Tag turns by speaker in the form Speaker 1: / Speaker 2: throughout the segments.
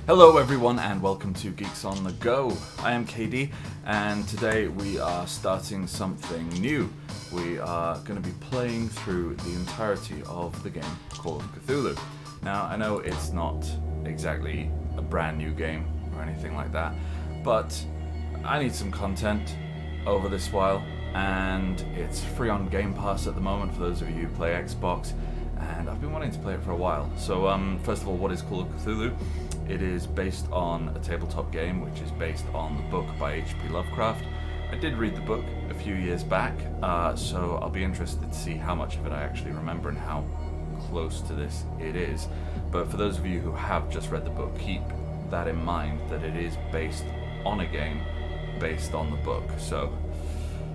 Speaker 1: Hello everyone and welcome to Geeks on the Go. I am KD and today we are starting something new. We are going to be playing through the entirety of the game Call of Cthulhu. Now I know it's not exactly a brand new game or anything like that, but I need some content over this while and it's free on Game Pass at the moment for those of you who play Xbox, and I've been wanting to play it for a while. So first of all, what is Call of Cthulhu? It is based on a tabletop game which is based on the book by H.P. Lovecraft. I did read the book a few years back, so I'll be interested to see how much of it I actually remember and how close to this it is. But for those of you who have just read the book, keep that in mind, that it is based on a game based on the book. So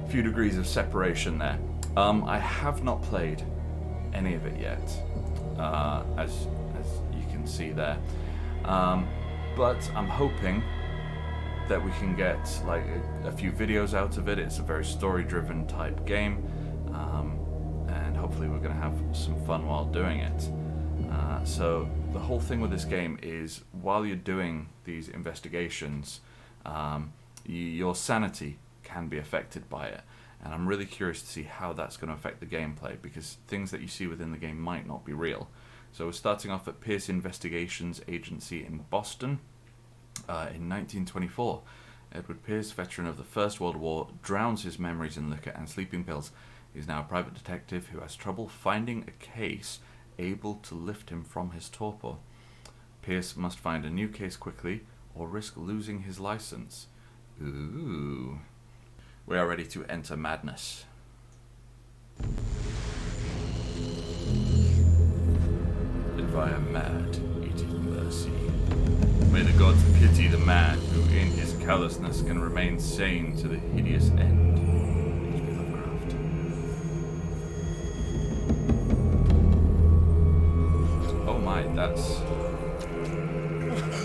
Speaker 1: a few degrees of separation there. I have not played any of it yet, as you can see there. But I'm hoping that we can get like a few videos out of it. It's a very story-driven type game, and hopefully we're going to have some fun while doing it. So the whole thing with this game is, while you're doing these investigations, your sanity can be affected by it. And I'm really curious to see how that's going to affect the gameplay, because things that you see within the game might not be real. So we're starting off at Pierce Investigations Agency in Boston in 1924. Edward Pierce, veteran of the First World War, drowns his memories in liquor and sleeping pills. He's now a private detective who has trouble finding a case able to lift him from his torpor. Pierce must find a new case quickly or risk losing his license. Ooh. We are ready to enter madness. If I am mad, it is mercy. May the gods pity the man who in his callousness can remain sane to the hideous end. H.P. Lovecraft. Oh my, that's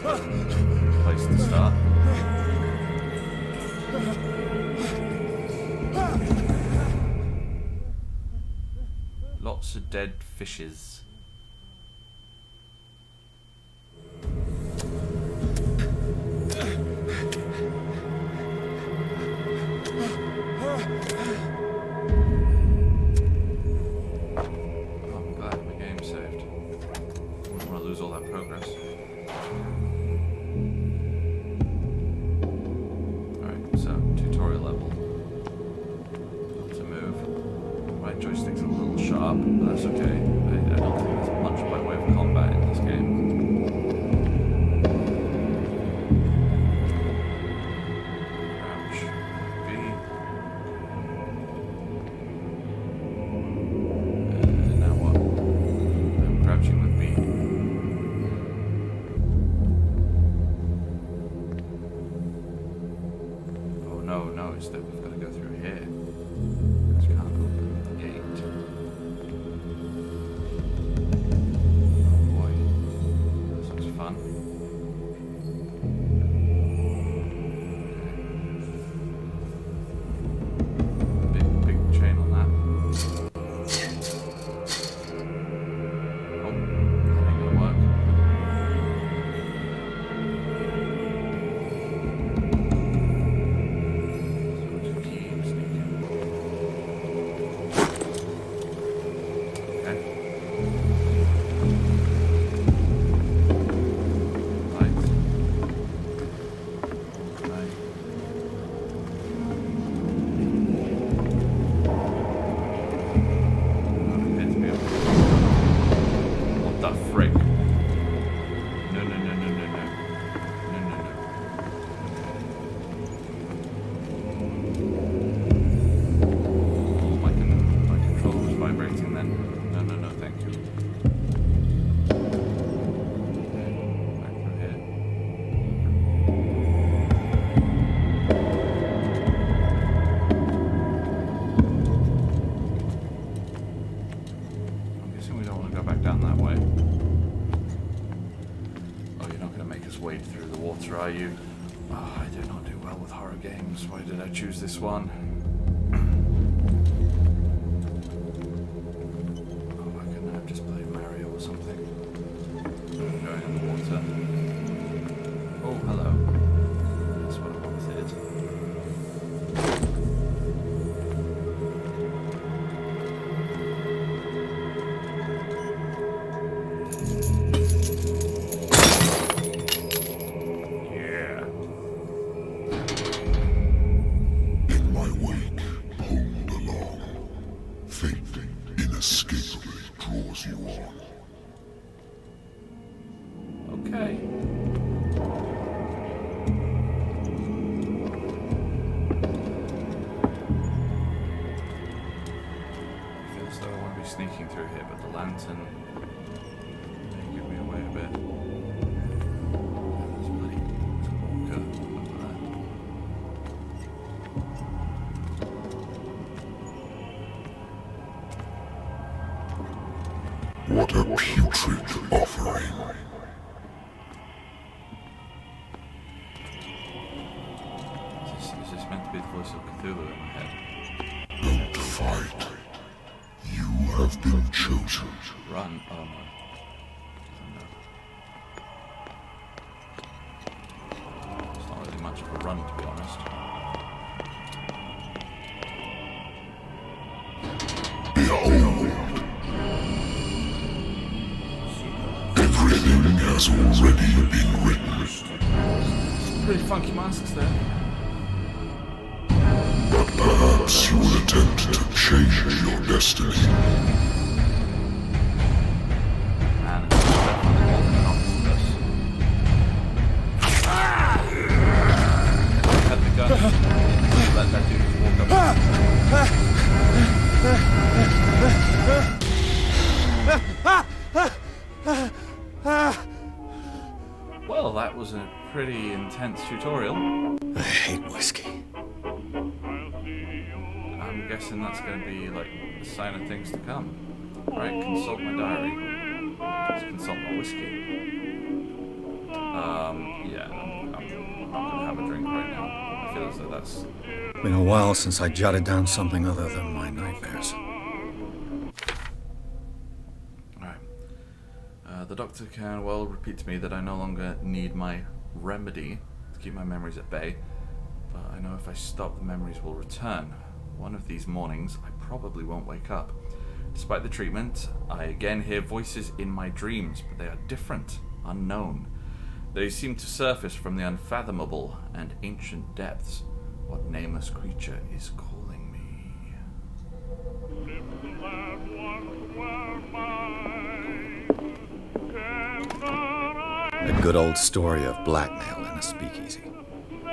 Speaker 1: a place to start. Lots of dead fishes. I'm glad my game saved. Wouldn't want to lose all that progress. Alright, so tutorial level. To move. Right joystick's a little sharp, but that's okay. I don't think there's much by way of combat in this game. Crouch. B. Now what? I'm crouching with B. Oh no, it's that we've got to go through here. Because we can't open the gate. Oh boy. This looks fun. Big chain on that. Oh, that ain't gonna work. So just keep sneaking. Okay. Light. Right. What the frick? No. Oh, my controller was vibrating then. No, thank you. Okay, back through here. I'm guessing we don't want to go back down that way. Oh, you're not going to make us wade through the water, are you? Oh, I do not do well with horror games. Why did I choose this one? Oh, why couldn't I have just played Mario or something? Going in the water. and give me away a bit. There's bloody walker over there.
Speaker 2: What a putrid offering.
Speaker 1: Is this meant to be the voice of Cthulhu in my head?
Speaker 2: Don't fight. You have been chosen.
Speaker 1: Run. Oh no. It's not really much of a run, to be honest.
Speaker 2: Behold. Everything has already been written.
Speaker 1: Some pretty funky masks there.
Speaker 2: But perhaps you will attempt to change your destiny.
Speaker 1: Man, it's definitely more than an octopus. Had the gun. Let that dude just walk up. Well, that was a pretty intense tutorial.
Speaker 3: I hate whiskey.
Speaker 1: I'm guessing that's going to be like a sign of things to come. Right, consult my diary. Let's consult my whiskey. Yeah, I'm not going to have a drink right now. I feel as though that's...
Speaker 3: Been a while since I jotted down something other than my nightmares.
Speaker 1: Alright. The doctor can well repeat to me that I no longer need my remedy to keep my memories at bay, but I know if I stop, the memories will return. One of these mornings, I probably won't wake up. Despite the treatment, I again hear voices in my dreams, but they are different, unknown. They seem to surface from the unfathomable and ancient depths. What nameless creature is calling me?
Speaker 3: A good old story of blackmail in a speakeasy.
Speaker 1: I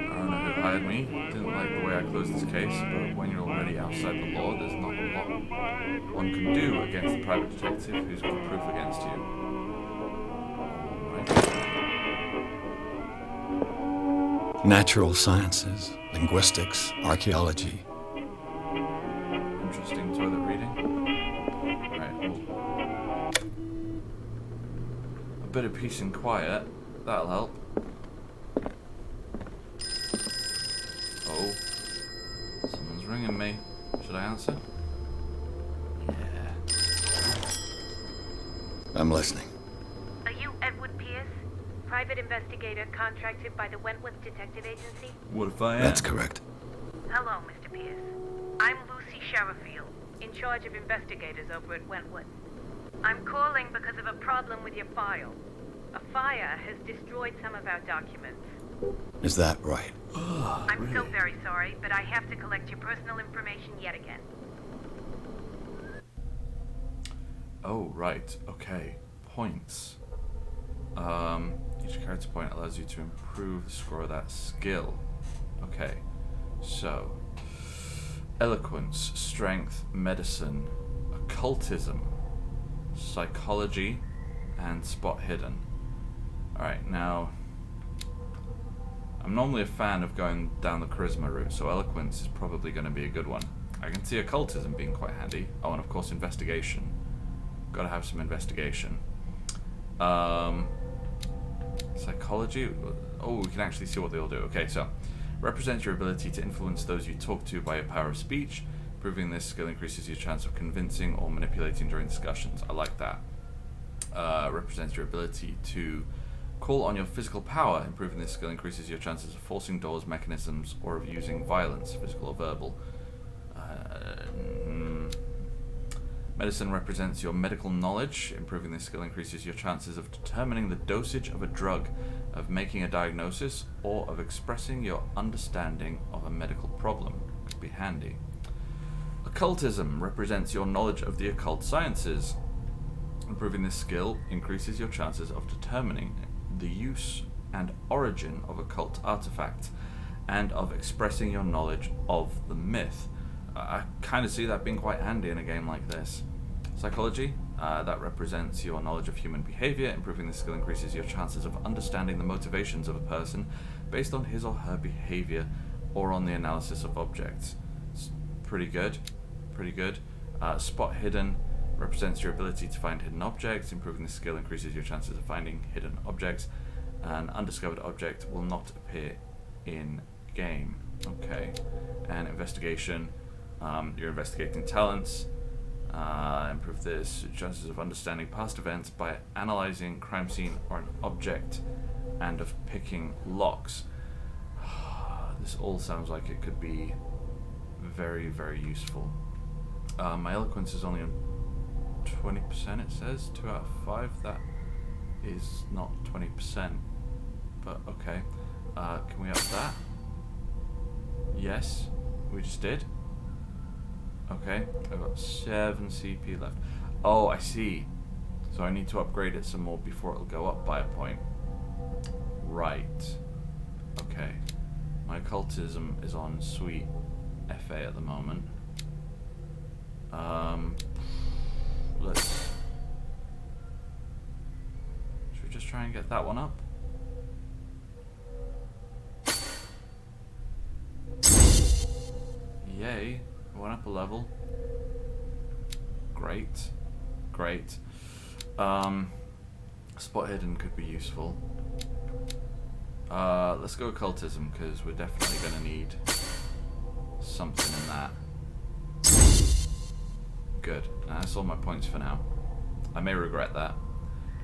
Speaker 1: don't know who hired me. Didn't like the way I closed this case, but when you're already outside the law, there's not a lot one can do against the private detective who's got proof against you. Alright.
Speaker 3: Natural sciences, linguistics, archaeology.
Speaker 1: Interesting toilet reading. Alright, well, a bit of peace and quiet, that'll help. Oh, someone's ringing me. Should I answer? Yeah.
Speaker 3: I'm listening.
Speaker 4: Are you Edward Pierce, private investigator contracted by the Wentworth Detective Agency?
Speaker 1: What if I am?
Speaker 3: That's correct.
Speaker 4: Hello, Mr. Pierce. I'm Lucy Sherifield, in charge of investigators over at Wentworth. I'm calling because of a problem with your file. A fire has destroyed some of our documents.
Speaker 3: Is that right?
Speaker 4: I'm so very sorry, but I have to collect your personal information yet again.
Speaker 1: Oh, right. Okay. Points. Each character point allows you to improve the score of that skill. Okay. So, eloquence, strength, medicine, occultism, psychology, and spot hidden. Alright, now... I'm normally a fan of going down the charisma route, so eloquence is probably going to be a good one. I can see occultism being quite handy. Oh, and of course investigation. Got to have some investigation. Psychology. Oh, we can actually see what they all do. Okay, so represents your ability to influence those you talk to by your power of speech. Improving this skill increases your chance of convincing or manipulating during discussions. I like that. Represents your ability to call on your physical power. Improving this skill increases your chances of forcing doors, mechanisms, or of using violence, physical or verbal. Medicine represents your medical knowledge. Improving this skill increases your chances of determining the dosage of a drug, of making a diagnosis, or of expressing your understanding of a medical problem. Could be handy. Occultism represents your knowledge of the occult sciences. Improving this skill increases your chances of determining the use and origin of occult artifacts, and of expressing your knowledge of the myth. I kind of see that being quite handy in a game like this. Psychology, that represents your knowledge of human behavior. Improving this skill increases your chances of understanding the motivations of a person based on his or her behavior or on the analysis of objects. It's pretty good, pretty good. Spot hidden represents your ability to find hidden objects. Improving this skill increases your chances of finding hidden objects. An undiscovered object will not appear in game. Okay. And investigation, your investigating talents. Improve this chances of understanding past events by analyzing crime scene or an object and of picking locks. This all sounds like it could be very, very useful. My eloquence is only on 20%, it says. 2 out of 5. That is not 20%. But okay. Can we up that? Yes. We just did. Okay. I've got 7 CP left. Oh, I see. So I need to upgrade it some more before it'll go up by a point. Right. Okay. My occultism is on sweet FA at the moment. Should we just try and get that one up? Yay, went up a level. Great, great. Spot hidden could be useful. Let's go occultism because we're definitely going to need something in that. Good. That's all my points for now. I may regret that.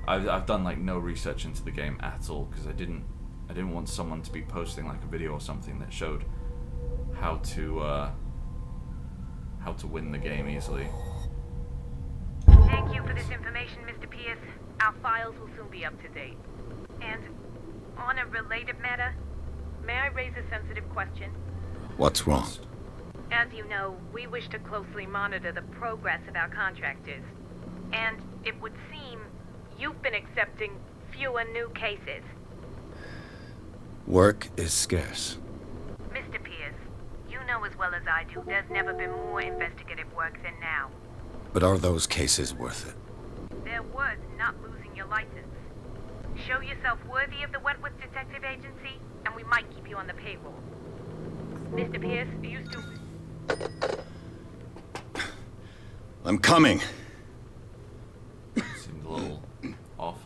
Speaker 1: I've done like no research into the game at all because I didn't want someone to be posting like a video or something that showed how to win the game easily.
Speaker 4: Thank you for this information, Mr. Pierce. Our files will soon be up to date. And on a related matter, may I raise a sensitive question?
Speaker 3: What's wrong?
Speaker 4: As you know, we wish to closely monitor the progress of our contractors. And it would seem you've been accepting fewer new cases.
Speaker 3: Work is scarce.
Speaker 4: Mr. Pierce, you know as well as I do, there's never been more investigative work than now.
Speaker 3: But are those cases worth it?
Speaker 4: They're worth not losing your license. Show yourself worthy of the Wentworth Detective Agency, and we might keep you on the payroll. Mr. Pierce, are you still...
Speaker 3: I'm coming.
Speaker 1: Seemed a little off.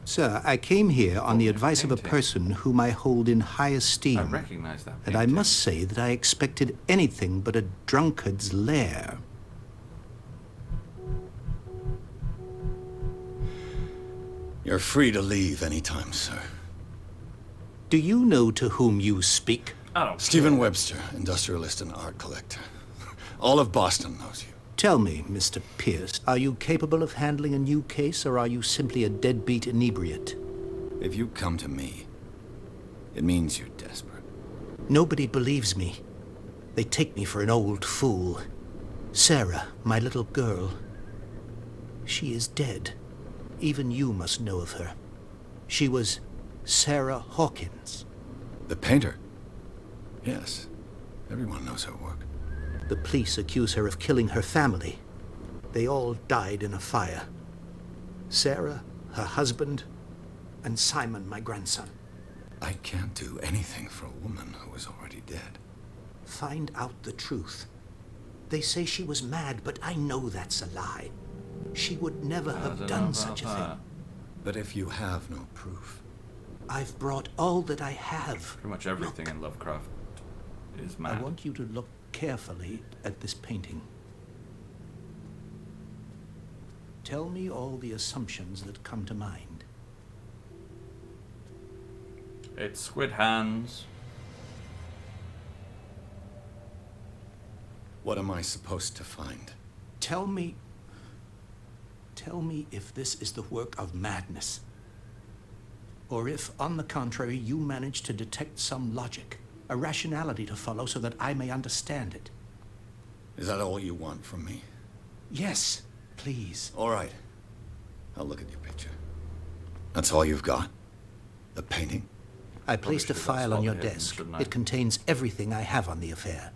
Speaker 5: Sir, I came here on the advice of a person whom I hold in high esteem.
Speaker 1: I recognize that
Speaker 5: And I
Speaker 1: painting.
Speaker 5: must say that I expected anything but a drunkard's lair.
Speaker 3: You're free to leave anytime, sir.
Speaker 5: Do you know to whom you speak?
Speaker 1: I don't
Speaker 3: Stephen Webster, industrialist and art collector. All of Boston knows you.
Speaker 5: Tell me, Mr. Pierce, are you capable of handling a new case, or are you simply a deadbeat inebriate?
Speaker 3: If you come to me, it means you're desperate.
Speaker 5: Nobody believes me. They take me for an old fool. Sarah, my little girl, she is dead. Even you must know of her. She was Sarah Hawkins.
Speaker 3: The painter? Yes. Everyone knows her work.
Speaker 5: The police accuse her of killing her family. They all died in a fire. Sarah, her husband, and Simon, my grandson.
Speaker 3: I can't do anything for a woman who is already dead.
Speaker 5: Find out the truth. They say she was mad, but I know that's a lie. She would never have done such a thing.
Speaker 3: But if you have no proof...
Speaker 5: I've brought all that I have.
Speaker 1: Pretty much everything
Speaker 5: Look.
Speaker 1: in Lovecraft is mad.
Speaker 5: I want you to look carefully at this painting. Tell me all the assumptions that come to mind.
Speaker 1: It's squid hands.
Speaker 3: What am I supposed to find?
Speaker 5: Tell me if this is the work of madness. Or if, on the contrary, you manage to detect some logic, a rationality to follow so that I may understand it.
Speaker 3: Is that all you want from me?
Speaker 5: Yes, please.
Speaker 3: All right. I'll look at your picture. That's all you've got? The painting?
Speaker 5: I placed a
Speaker 1: should have
Speaker 5: file on your
Speaker 1: spotted him,
Speaker 5: desk.
Speaker 1: shouldn't I?
Speaker 5: It contains everything I have on the affair.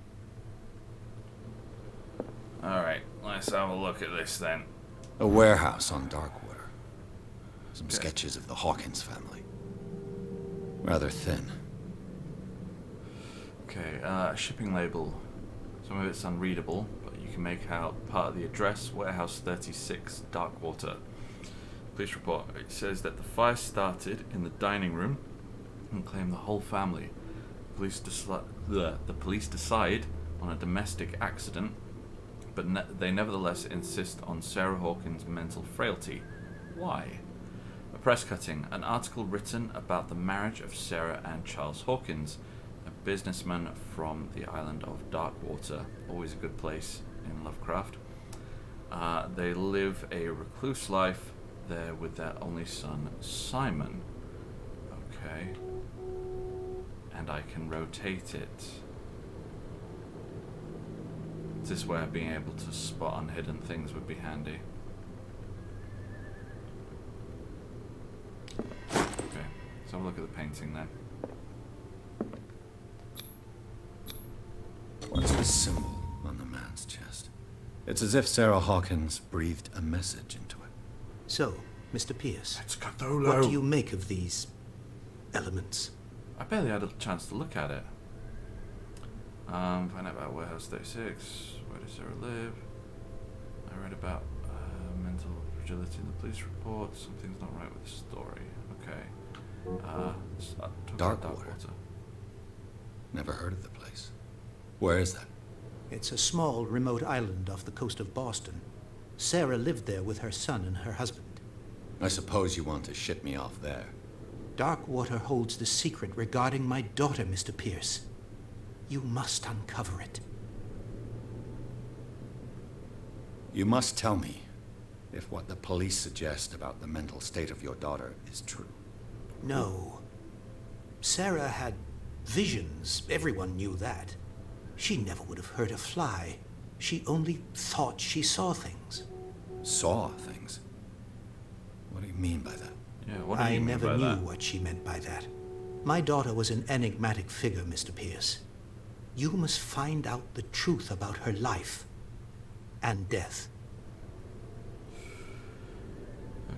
Speaker 1: Alright, let's have a look at this then.
Speaker 3: A warehouse on Darkwater. Some
Speaker 1: Yes.
Speaker 3: sketches of the Hawkins family. Rather thin.
Speaker 1: Okay, shipping label. Some of it's unreadable, but you can make out part of the address, Warehouse 36, Darkwater. Police report. It says that the fire started in the dining room and claimed the whole family. The police decide on a domestic accident, but they nevertheless insist on Sarah Hawkins' mental frailty. Why? A press cutting, an article written about the marriage of Sarah and Charles Hawkins, a businessman from the island of Darkwater, always a good place in Lovecraft. They live a recluse life there with their only son, Simon. Okay. And I can rotate it. Is this where being able to spot unhidden things would be handy? Okay, let's have a look at the painting then.
Speaker 3: What's the symbol on the man's chest? It's as if Sarah Hawkins breathed a message into it.
Speaker 5: So, Mr. Pierce,
Speaker 1: It's Cthulhu!
Speaker 5: what do you make of these elements?
Speaker 1: I barely had a chance to look at it. Find out about Warehouse 36. Where does Sarah live? I read about mental fragility in the police report. Something's not right with the story. Okay.
Speaker 3: Darkwater. Never heard of the place. Where is that?
Speaker 5: It's a small, remote island off the coast of Boston. Sarah lived there with her son and her husband.
Speaker 3: I suppose you want to ship me off there.
Speaker 5: Darkwater holds the secret regarding my daughter, Mr. Pierce. You must uncover it.
Speaker 3: You must tell me if what the police suggest about the mental state of your daughter is true.
Speaker 5: No. Sarah had visions. Everyone knew that. She never would have hurt a fly. She only thought she saw things.
Speaker 3: Saw things? What do you mean by that?
Speaker 1: Yeah, what do
Speaker 5: I
Speaker 1: you mean
Speaker 5: never
Speaker 1: by
Speaker 5: knew
Speaker 1: that?
Speaker 5: what she meant by that. My daughter was an enigmatic figure, Mr. Pierce. You must find out the truth about her life and death.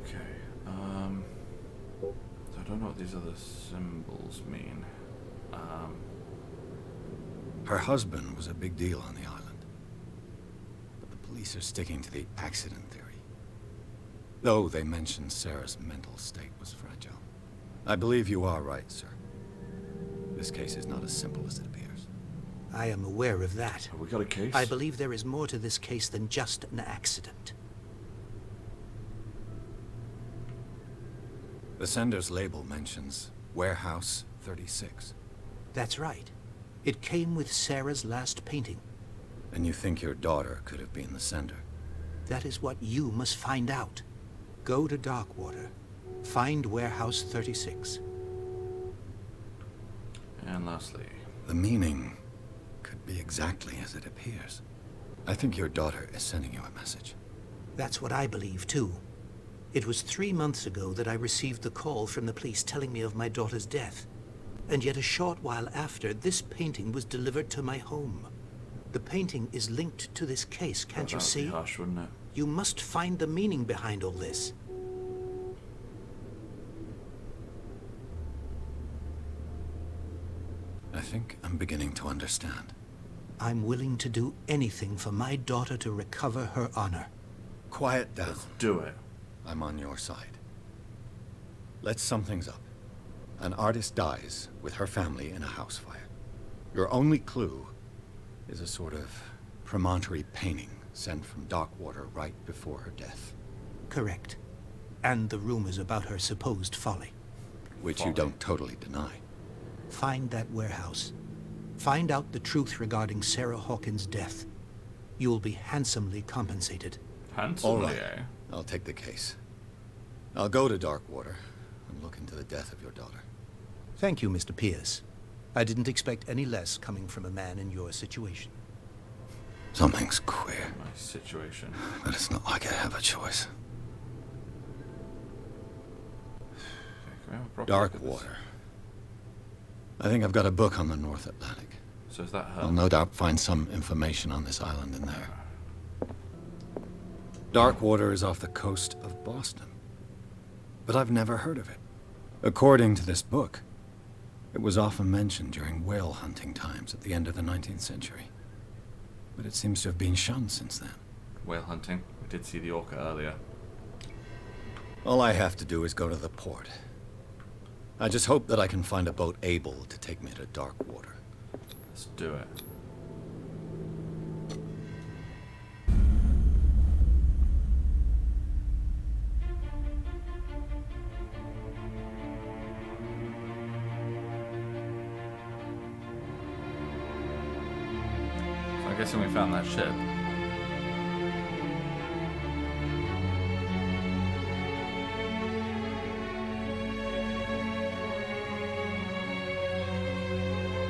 Speaker 1: Okay. So I don't know what these other symbols mean.
Speaker 3: Her husband was a big deal on the island. But the police are sticking to the accident theory. Though they mentioned Sarah's mental state was fragile. I believe you are right, sir. This case is not as simple as it appears.
Speaker 5: I am aware of that.
Speaker 1: Have we got a case?
Speaker 5: I believe there is more to this case than just an accident.
Speaker 3: The sender's label mentions Warehouse 36.
Speaker 5: That's right. It came with Sarah's last painting.
Speaker 3: And you think your daughter could have been the sender?
Speaker 5: That is what you must find out. Go to Darkwater. Find Warehouse 36.
Speaker 1: And lastly,
Speaker 3: The meaning could be exactly as it appears. I think your daughter is sending you a message.
Speaker 5: That's what I believe, too. It was 3 months ago that I received the call from the police telling me of my daughter's death. And yet a short while after, this painting was delivered to my home. The painting is linked to this case, can't you
Speaker 1: that would
Speaker 5: see?
Speaker 1: be harsh, wouldn't it?
Speaker 5: You must find the meaning behind all this.
Speaker 3: I think I'm beginning to understand.
Speaker 5: I'm willing to do anything for my daughter to recover her honor.
Speaker 3: Quiet down.
Speaker 1: Let's do it.
Speaker 3: I'm on your side. Let's sum things up. An artist dies with her family in a house fire. Your only clue is a sort of promontory painting sent from Darkwater right before her death,
Speaker 5: Correct. And the rumors about her supposed folly.
Speaker 3: which
Speaker 1: Folly.
Speaker 3: you don't totally deny.
Speaker 5: Find that warehouse. Find out the truth regarding Sarah Hawkins' death. You will be handsomely compensated.
Speaker 1: Handsomely,
Speaker 3: All right.
Speaker 1: eh?
Speaker 3: I'll take the case. I'll go to Darkwater and look into the death of your daughter.
Speaker 5: Thank you, Mr. Pierce. I didn't expect any less coming from a man in your situation.
Speaker 3: Something's queer,
Speaker 1: My situation.
Speaker 3: but it's not like I have a choice.
Speaker 1: Okay, we have a proper
Speaker 3: Dark
Speaker 1: look at this?
Speaker 3: water. I think I've got a book on the North Atlantic.
Speaker 1: So is that her?
Speaker 3: I'll no doubt find some information on this island in there. Dark water is off the coast of Boston. But I've never heard of it. According to this book, it was often mentioned during whale hunting times at the end of the 19th century. But it seems to have been shunned since then.
Speaker 1: Whale hunting. We did see the orca earlier.
Speaker 3: All I have to do is go to the port. I just hope that I can find a boat able to take me to dark water.
Speaker 1: Let's do it. So I'm guessing we found that ship.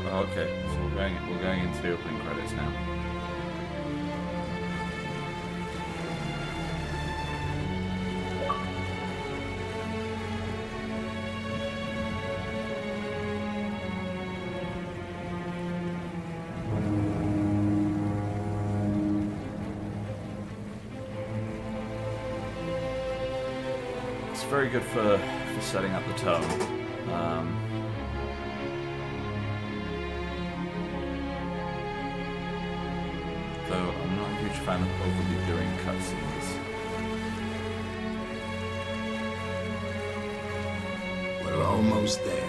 Speaker 1: Okay, so we're going into the opening credits now. It's very good for setting up the tone. Though I'm not a huge fan of overly doing cutscenes.
Speaker 2: We're almost there.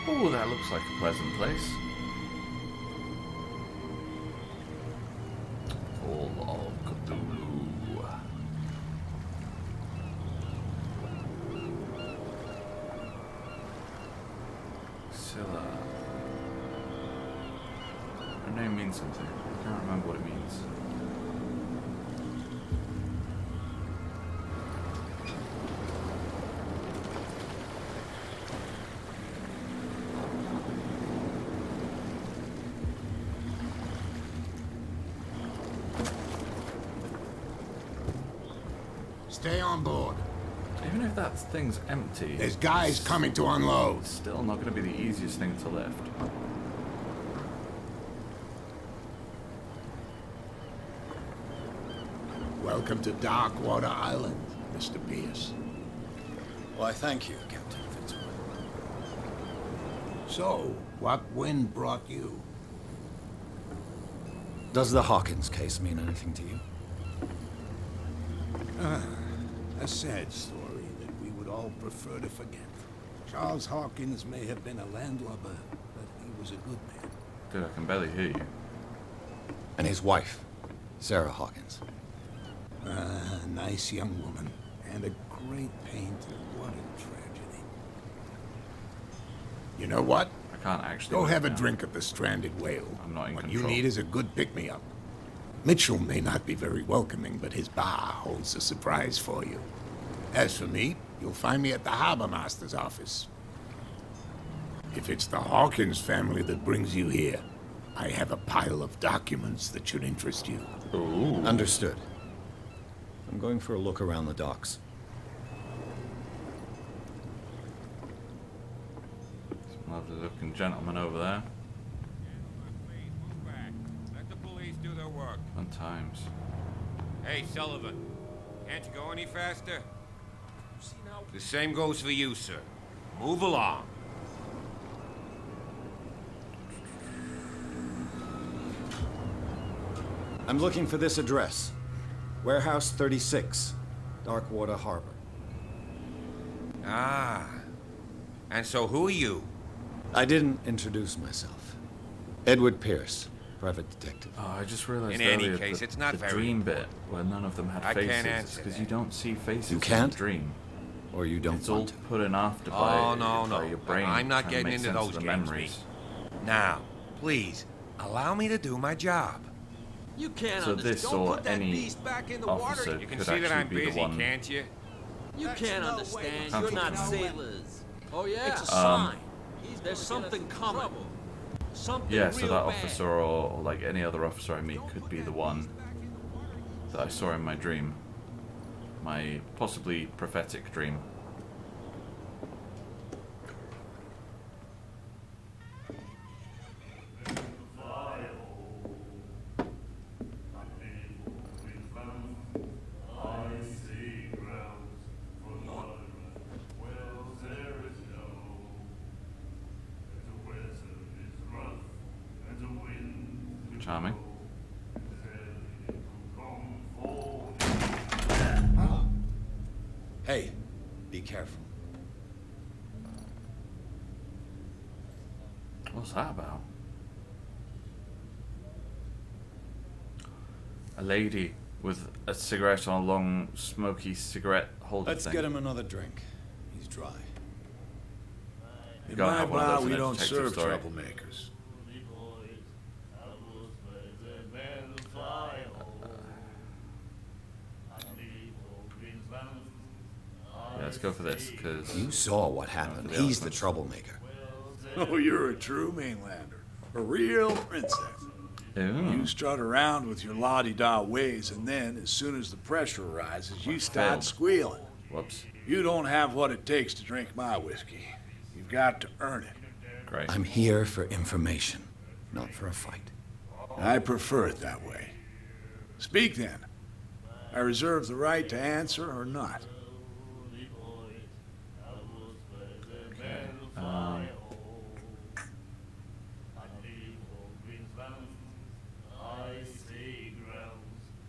Speaker 1: Oh, that looks like a pleasant place. Full of Cthulhu. Scylla. Her name means something. I can't remember what it means.
Speaker 2: Stay on board.
Speaker 1: Even if that thing's empty,
Speaker 2: There's guys coming to unload.
Speaker 1: it's still not going to be the easiest thing to lift.
Speaker 2: Welcome to Darkwater Island, Mr. Pierce.
Speaker 3: Why, thank you, Captain Fitzroy.
Speaker 2: So, what wind brought you?
Speaker 3: Does the Hawkins case mean anything to you?
Speaker 2: A sad story that we would all prefer to forget. Charles Hawkins may have been a landlubber, but he was a good man.
Speaker 1: Dude, I can barely hear you.
Speaker 3: And his wife, Sarah Hawkins.
Speaker 2: A nice young woman, and a great pain to what a tragedy. You know what?
Speaker 1: I can't actually.
Speaker 2: Go
Speaker 1: work
Speaker 2: have a
Speaker 1: now.
Speaker 2: drink at the Stranded Whale.
Speaker 1: I'm not in
Speaker 2: What
Speaker 1: control.
Speaker 2: you need is a good pick-me-up. Mitchell may not be very welcoming, but his bar holds a surprise for you. As for me, you'll find me at the harbor master's office. If it's the Hawkins family that brings you here, I have a pile of documents that should interest you.
Speaker 1: Ooh.
Speaker 3: Understood. I'm going for a look around the docks.
Speaker 1: Some lovely looking gentleman over there.
Speaker 6: Please move back. Let the police do their work.
Speaker 1: Fun times.
Speaker 6: Hey, Sullivan. Can't you go any faster? The same goes for you, sir. Move along.
Speaker 3: I'm looking for this address. Warehouse 36, Darkwater Harbor.
Speaker 6: Ah. And so who are you?
Speaker 3: I didn't introduce myself. Edward Pierce, private detective.
Speaker 1: Oh, I just realized
Speaker 6: In any
Speaker 1: earlier
Speaker 6: case,
Speaker 1: that
Speaker 6: it's not
Speaker 1: the
Speaker 6: very
Speaker 1: dream bit
Speaker 6: important.
Speaker 1: where none of them had
Speaker 6: I
Speaker 1: faces.
Speaker 6: can't answer
Speaker 1: because
Speaker 6: that.
Speaker 1: you don't see faces
Speaker 3: You
Speaker 1: in
Speaker 3: can't?
Speaker 1: the dream.
Speaker 3: Or you don't
Speaker 1: It's all
Speaker 3: want to.
Speaker 1: put in after by,
Speaker 6: Oh, no,
Speaker 1: by
Speaker 6: no.
Speaker 1: your brain.
Speaker 6: I'm not
Speaker 1: trying to
Speaker 6: getting
Speaker 1: make
Speaker 6: into
Speaker 1: sense
Speaker 6: those
Speaker 1: of the
Speaker 6: games,
Speaker 1: memories.
Speaker 6: Now, please, allow me to do my job.
Speaker 7: You can't
Speaker 1: So
Speaker 7: understand.
Speaker 1: this
Speaker 7: Don't
Speaker 1: or
Speaker 7: put that
Speaker 1: any
Speaker 7: beast back in the
Speaker 1: officer
Speaker 7: water.
Speaker 6: You can
Speaker 1: could
Speaker 6: see that
Speaker 1: actually
Speaker 6: I'm
Speaker 1: be the
Speaker 6: busy,
Speaker 1: one
Speaker 6: can't you?
Speaker 7: You can't understand.
Speaker 1: Can't
Speaker 7: You're
Speaker 1: talk
Speaker 7: not
Speaker 1: to
Speaker 7: sailors. Oh yeah. It's a
Speaker 1: Um,
Speaker 7: sign. There's something coming. Something
Speaker 1: Yeah, so
Speaker 7: real
Speaker 1: that
Speaker 7: bad.
Speaker 1: officer or like any other officer I meet could be the one that I saw in my dream. My possibly prophetic dream. Charming.
Speaker 3: Hey, be careful.
Speaker 1: What's that about? A lady with a cigarette on a long, smoky cigarette holder
Speaker 3: Let's
Speaker 1: thing.
Speaker 3: get him another drink. He's dry.
Speaker 1: You
Speaker 2: In
Speaker 1: gotta
Speaker 2: my
Speaker 1: have one of
Speaker 2: bar,
Speaker 1: those in
Speaker 2: we
Speaker 1: a
Speaker 2: don't
Speaker 1: detective
Speaker 2: serve
Speaker 1: story.
Speaker 2: troublemakers.
Speaker 1: Yeah, let's go for this, because...
Speaker 3: You saw what happened.
Speaker 1: Yeah,
Speaker 3: He's the
Speaker 1: that's-
Speaker 3: troublemaker.
Speaker 2: Oh, you're a true mainlander. A real princess. You strut around with your la-di-da ways, and then, as soon as the pressure arises, you start
Speaker 1: failed.
Speaker 2: squealing.
Speaker 1: Whoops.
Speaker 2: You don't have what it takes to drink my whiskey. You've got to earn it.
Speaker 1: Great.
Speaker 3: I'm here for information, not for a fight.
Speaker 2: I prefer it that way. Speak then. I reserve the right to answer or not.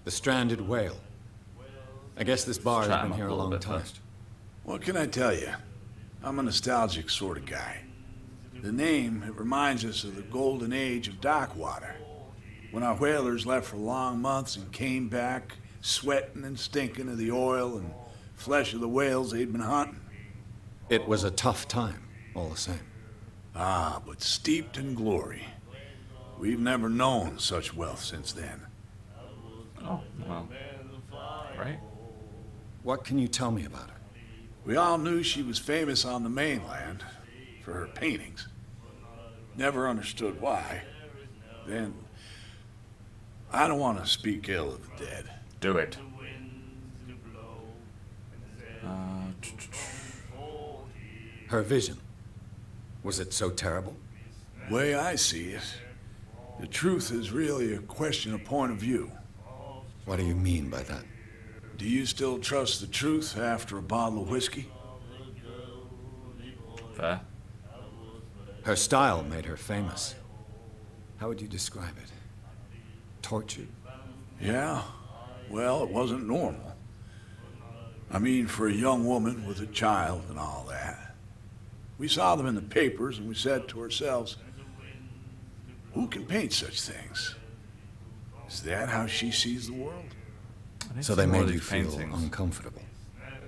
Speaker 3: The stranded whale. I guess this bar
Speaker 1: Chat
Speaker 3: has
Speaker 1: him
Speaker 3: been
Speaker 1: up
Speaker 3: here a
Speaker 1: little
Speaker 3: long
Speaker 1: bit
Speaker 3: time.
Speaker 1: first.
Speaker 2: What can I tell you? I'm a nostalgic sort of guy. The name, it reminds us of the golden age of dockwater, when our whalers left for long months and came back sweating and stinking of the oil and flesh of the whales they'd been hunting.
Speaker 3: It was a tough time, all the same.
Speaker 2: Ah, but steeped in glory. We've never known such wealth since then.
Speaker 1: Oh, well. Right.
Speaker 3: What can you tell me about her?
Speaker 2: We all knew she was famous on the mainland for her paintings. Never understood why. Then, I don't want to speak ill of the dead.
Speaker 1: Do it.
Speaker 3: Her vision. Was it so terrible?
Speaker 2: Way I see it, the truth is really a question of point of view.
Speaker 3: What do you mean by that?
Speaker 2: Do you still trust the truth after a bottle of whiskey?
Speaker 1: Fair.
Speaker 3: Her style made her famous. How would you describe it? Tortured?
Speaker 2: Yeah, well, it wasn't normal. I mean, for a young woman with a child and all that. We saw them in the papers and we said to ourselves, who can paint such things? Is that how she sees the world?
Speaker 1: I need
Speaker 3: So
Speaker 1: to
Speaker 3: they
Speaker 1: see more
Speaker 3: made
Speaker 1: of
Speaker 3: you
Speaker 1: these
Speaker 3: feel
Speaker 1: paintings.
Speaker 3: uncomfortable.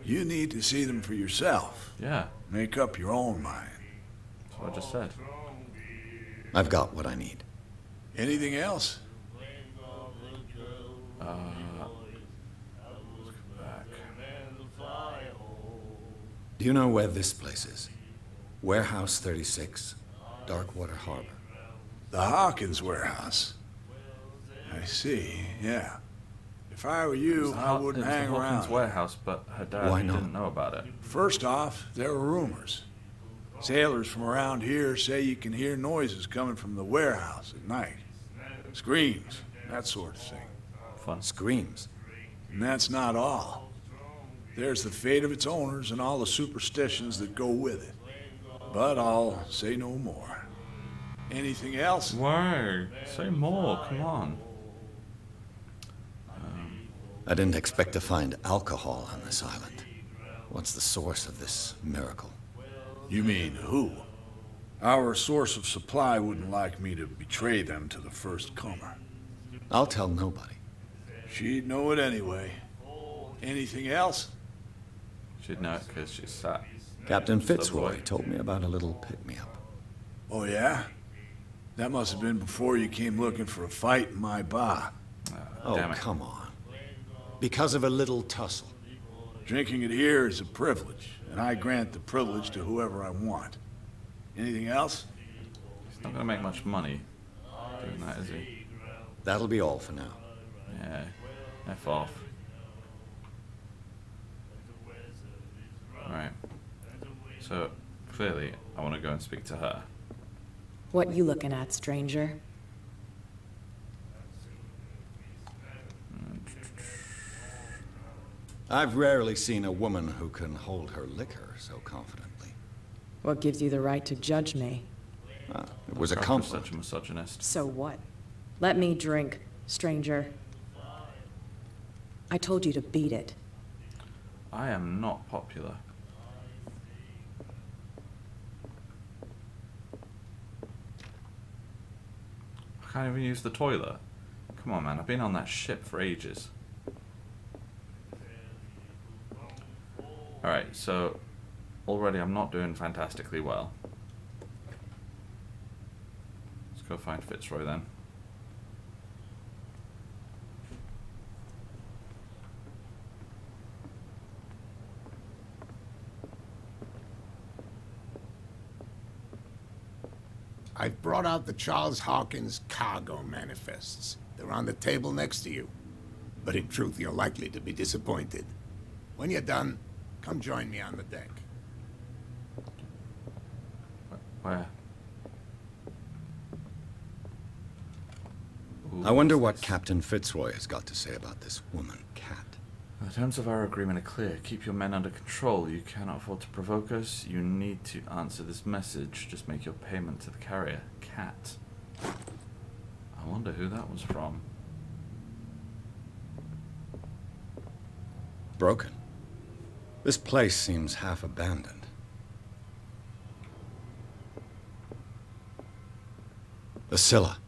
Speaker 2: You need to see them for yourself.
Speaker 1: Yeah,
Speaker 2: Make up your own mind.
Speaker 1: that's what I just said.
Speaker 3: I've got what I need.
Speaker 2: Anything else?
Speaker 1: Back.
Speaker 3: Do you know where this place is? Warehouse 36, Darkwater Harbor.
Speaker 2: The Hawkins warehouse. I see, yeah. If I were you, I wouldn't hang
Speaker 1: It was the Hawkins
Speaker 2: around.
Speaker 1: warehouse, but her dad
Speaker 3: Why not?
Speaker 1: didn't know about it.
Speaker 2: First off, there were rumors. Sailors from around here say you can hear noises coming from the warehouse at night. Screams, that sort of thing.
Speaker 1: Fun.
Speaker 3: Screams.
Speaker 2: And that's not all. There's the fate of its owners and all the superstitions that go with it. But I'll say no more. Anything else?
Speaker 1: Why? Say more, come on.
Speaker 3: I didn't expect to find alcohol on this island. What's the source of this miracle?
Speaker 2: You mean who? Our source of supply wouldn't like me to betray them to the first comer.
Speaker 3: I'll tell nobody.
Speaker 2: She'd know it anyway. Anything else?
Speaker 1: She'd know it because she's sat.
Speaker 3: Captain
Speaker 1: Subway.
Speaker 3: Fitzroy told me about a little pick-me-up.
Speaker 2: Oh, yeah? That must have been before you came looking for a fight in my bar.
Speaker 3: Oh,
Speaker 1: Damn it.
Speaker 3: come on. Because of a little tussle.
Speaker 8: Drinking it here is a privilege, and I grant the privilege to whoever I want. Anything else?
Speaker 1: He's not gonna make much money doing that, is he?
Speaker 3: That'll be all for now.
Speaker 1: Yeah. F off. Alright. So, clearly, I want to go and speak to her.
Speaker 9: What you looking at, stranger?
Speaker 3: I've rarely seen a woman who can hold her liquor so confidently.
Speaker 9: What gives you the right to judge me?
Speaker 3: It was a
Speaker 1: Crap,
Speaker 3: compliment.
Speaker 1: Such a misogynist.
Speaker 9: So what? Let me drink, stranger. I told you to beat it.
Speaker 1: I am not popular. I can't even use the toilet. Come on, man. I've been on that ship for ages. Alright, so already I'm not doing fantastically well. Let's go find Fitzroy then.
Speaker 2: I've brought out the Charles Hawkins cargo manifests. They're on the table next to you. But in truth, you're likely to be disappointed. When you're done, come join me on the deck.
Speaker 1: Where? Ooh,
Speaker 3: I wonder what
Speaker 1: what's this?
Speaker 3: Captain Fitzroy has got to say about this woman, Cat.
Speaker 1: The terms of our agreement are clear. Keep your men under control. You cannot afford to provoke us. You need to answer this message. Just make your payment to the carrier. Cat. I wonder who that was from.
Speaker 3: Broken. This place seems half abandoned. The Scylla.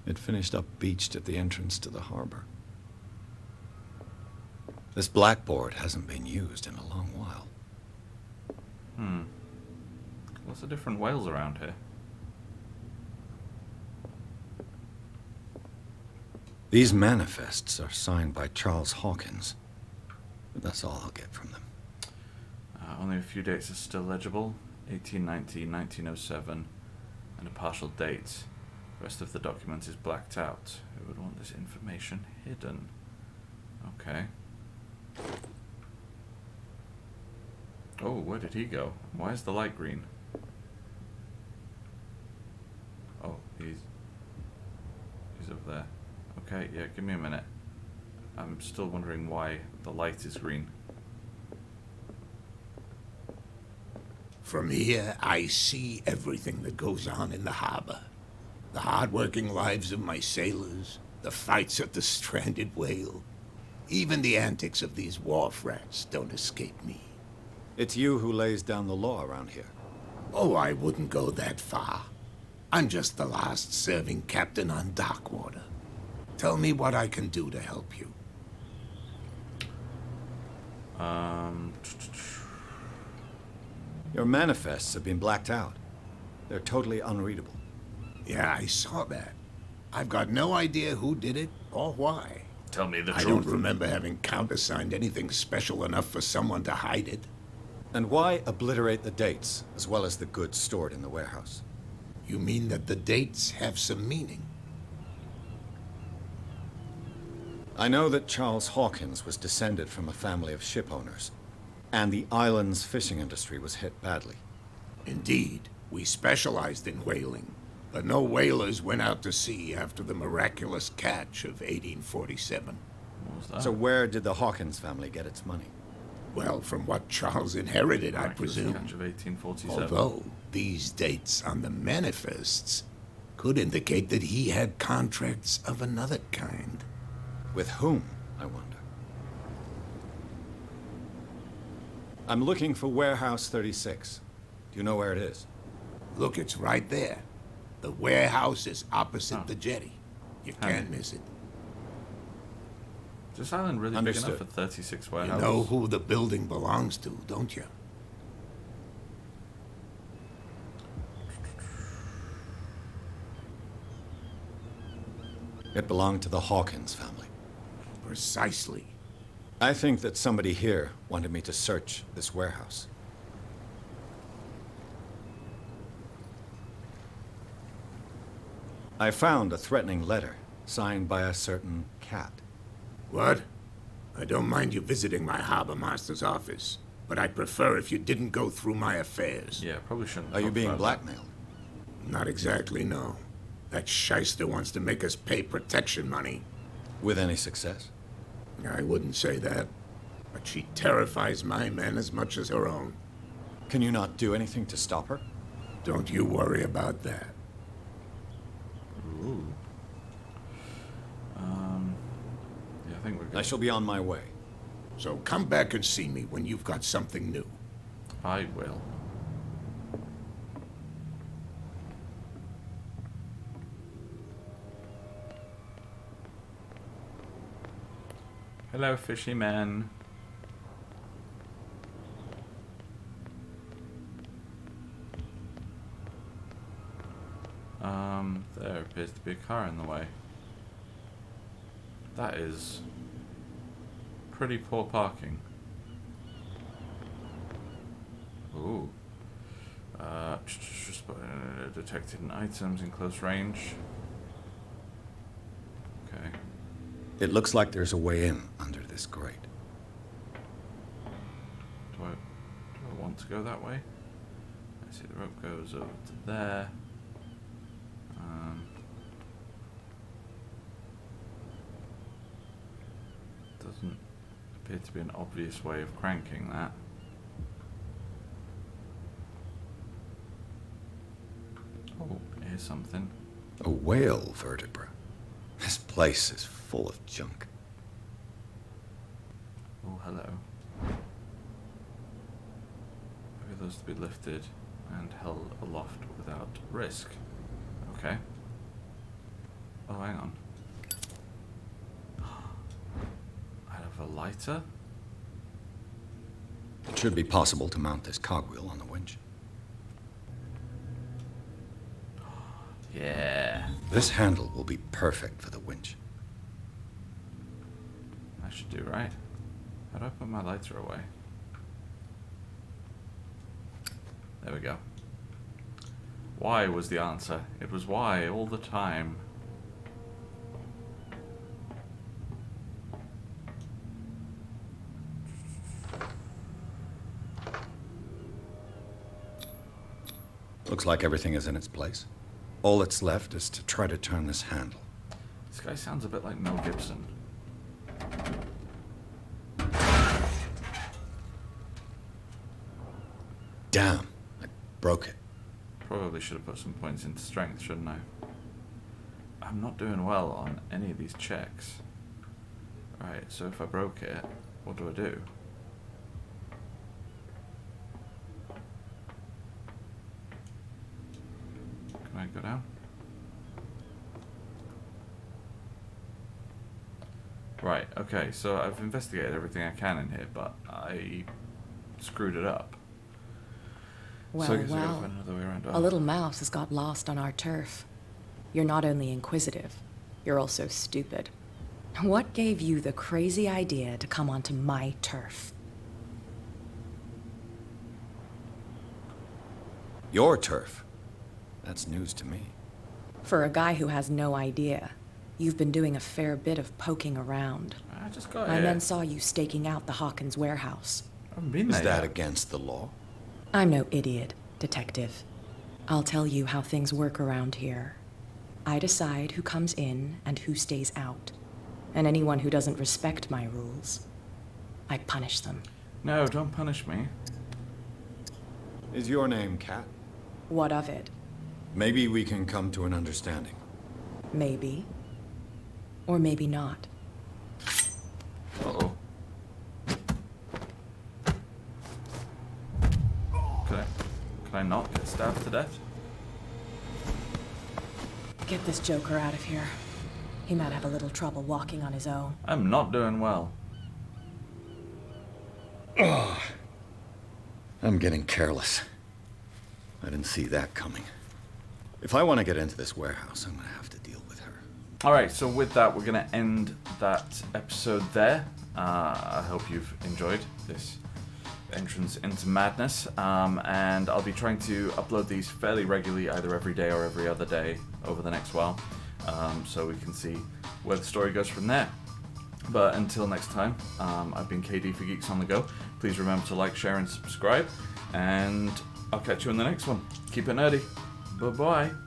Speaker 3: It finished up beached at the entrance to the harbor. This blackboard hasn't been used in a long while.
Speaker 1: Lots of different whales around here.
Speaker 3: These manifests are signed by Charles Hawkins. But that's all I'll get from them.
Speaker 1: Only a few dates are still legible. 1890, 1907, and a partial date. The rest of the document is blacked out. Who would want this information hidden? Okay. Oh, where did he go? Why is the light green? Oh, he's over there. Okay, yeah, give me a minute. I'm still wondering why the light is green.
Speaker 2: From here, I see everything that goes on in the harbor. The hard-working lives of my sailors, the fights at the stranded whale. Even the antics of these wharf rats don't escape me.
Speaker 3: It's you who lays down the law around here.
Speaker 2: Oh, I wouldn't go that far. I'm just the last serving captain on Darkwater. Tell me what I can do to help you.
Speaker 3: Your manifests have been blacked out. They're totally unreadable.
Speaker 2: Yeah, I saw that. I've got no idea who did it or why.
Speaker 1: Tell me the
Speaker 2: I
Speaker 1: truth.
Speaker 2: don't remember having countersigned anything special enough for someone to hide it.
Speaker 3: And why obliterate the dates, as well as the goods stored in the warehouse?
Speaker 2: You mean that the dates have some meaning?
Speaker 3: I know that Charles Hawkins was descended from a family of ship owners, and the island's fishing industry was hit badly.
Speaker 2: Indeed, we specialized in whaling, but no whalers went out to sea after the miraculous catch of 1847.
Speaker 1: What was that?
Speaker 3: So where did the Hawkins family get its money?
Speaker 2: Well, from what Charles inherited, I
Speaker 1: Miraculous
Speaker 2: presume.
Speaker 1: catch of 1847.
Speaker 2: Although these dates on the manifests could indicate that he had contracts of another kind.
Speaker 3: With whom, I wonder? I'm looking for Warehouse 36. Do you know where it is?
Speaker 2: Look, it's right there. The warehouse is opposite the jetty. You can't miss it.
Speaker 1: Is this island really
Speaker 3: Understood.
Speaker 1: big enough for 36
Speaker 2: You
Speaker 1: warehouses?
Speaker 2: know who the building belongs to, don't you?
Speaker 3: It belonged to the Hawkins family.
Speaker 2: Precisely.
Speaker 3: I think that somebody here wanted me to search this warehouse. I found a threatening letter signed by a certain cat.
Speaker 2: What? I don't mind you visiting my harbor master's office, but I'd prefer if you didn't go through my affairs.
Speaker 1: Yeah, probably shouldn't.
Speaker 3: Are you
Speaker 1: talk
Speaker 3: being
Speaker 1: about
Speaker 3: blackmailed?
Speaker 2: Not exactly, no. That shyster wants to make us pay protection money.
Speaker 3: With any success?
Speaker 2: I wouldn't say that, but she terrifies my men as much as her own.
Speaker 3: Can you not do anything to stop her?
Speaker 2: Don't you worry about that.
Speaker 1: Ooh. Yeah, I think we're good.
Speaker 3: I shall be on my way.
Speaker 2: So come back and see me when you've got something new.
Speaker 1: I will. Hello, fishy man. There appears to be a car in the way. That is pretty poor parking. Ooh. Detected items in close range. Okay.
Speaker 3: It looks like there's a way in under this grate.
Speaker 1: Do I want to go that way? I see the rope goes over to there. Doesn't appear to be an obvious way of cranking that. Oh, here's something.
Speaker 3: A whale vertebra. This place is full of junk.
Speaker 1: Oh, hello. Maybe those to be lifted and held aloft without risk. Okay. Oh, hang on. I have a lighter?
Speaker 3: It should be possible to mount this cogwheel on the winch.
Speaker 1: Yeah.
Speaker 3: This handle will be perfect for the winch.
Speaker 1: I should do right. How do I put my lighter away? There we go. Why was the answer. It was why all the time.
Speaker 3: Looks like everything is in its place. All that's left is to try to turn this handle.
Speaker 1: This guy sounds a bit like Mel Gibson.
Speaker 3: Damn, I broke it.
Speaker 1: Probably should have put some points into strength, shouldn't I? I'm not doing well on any of these checks. Right, so if I broke it, what do I do? Can I go down? Right, okay, so I've investigated everything I can in here, but I screwed it up.
Speaker 9: Well,
Speaker 1: So I guess I gotta
Speaker 9: well.
Speaker 1: find another way around.
Speaker 9: A little mouse has got lost on our turf. You're not only inquisitive, you're also stupid. What gave you the crazy idea to come onto my turf?
Speaker 3: Your turf? That's news to me.
Speaker 9: For a guy who has no idea, you've been doing a fair bit of poking around.
Speaker 1: I just got
Speaker 9: My
Speaker 1: here.
Speaker 9: men saw you staking out the Hawkins warehouse.
Speaker 1: I haven't been
Speaker 3: Is
Speaker 1: there
Speaker 3: that
Speaker 1: yet.
Speaker 3: against the law?
Speaker 9: I'm no idiot, detective. I'll tell you how things work around here. I decide who comes in and who stays out. And anyone who doesn't respect my rules, I punish them.
Speaker 1: No, don't punish me.
Speaker 3: Is your name Kat?
Speaker 9: What of it?
Speaker 3: Maybe we can come to an understanding.
Speaker 9: Maybe. Or maybe not.
Speaker 1: Uh-oh. Can I not get stabbed to death?
Speaker 9: Get this joker out of here. He might have a little trouble walking on his own.
Speaker 1: I'm not doing well.
Speaker 3: I'm getting careless. I didn't see that coming. If I want to get into this warehouse, I'm going to have to deal with her.
Speaker 1: Alright, so with that, we're going to end that episode there. I hope you've enjoyed this entrance into madness, and I'll be trying to upload these fairly regularly, either every day or every other day over the next while, so we can see where the story goes from there. But until next time, I've been KD for Geeks on the Go. Please remember to like, share, and subscribe, and I'll catch you in the next one. Keep it nerdy. Bye-bye.